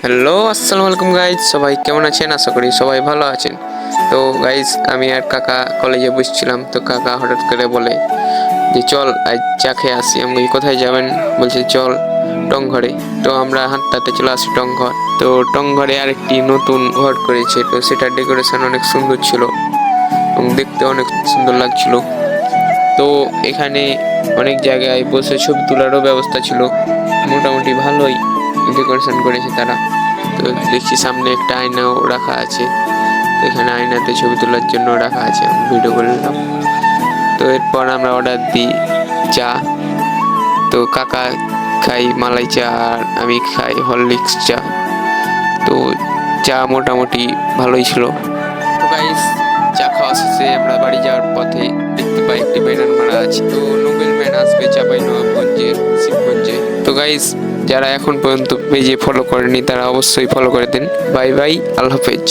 Hello, আসসালামু আলাইকুম guys. সবাই কেমন আছেন? আশা করি সবাই ভালো আছেন। তো গাইজ, আমি আর কাকা কলেজে বসছিলাম, তো কাকা হঠাৎ করে বলে যে চল আজ চা খেয়ে আসি। আমি বলি কোথায় যাবেন? বলছে চল টংঘরে। তো আমরা হাঁটতে চলে আসি টংঘর। তো টংঘরে আরেকটি নতুন ঘর করেছে, তো সেটার ডেকোরেশন অনেক সুন্দর ছিল এবং দেখতে অনেক সুন্দর লাগছিল। তো এখানে অনেক জায়গায় বসে ছবি তোলারও ব্যবস্থা ছিল, মোটামুটি ভালোই ডেকোরেশন করেছে তারা। তো দেখছি সামনে একটা আয়নাও রাখা আছে, তো এখানে আয়নাতে ছবি তোলার জন্য রাখা আছে, ভিডিও করে নিলাম। তো এরপর আমরা অর্ডার দিই চা। তো কাকা খাই মালাই চা আর আমি খাই হরলিক্স চা। তো চা মোটামুটি ভালোই ছিল। তো গাইস, চা খাওয়া শেষে আমরা বাড়ি যাওয়ার পথে দেখতে পাই একটি ব্যানার মারা আছে, তো নোবেল ম্যান আসবে চাঁপাইনবাবগঞ্জের শিবগঞ্জে। তো গাইস, যারা এখন পর্যন্ত পেজে ফলো করেনি তারা অবশ্যই ফলো করে দিন। বাই বাই, আল্লাহ হাফেজ।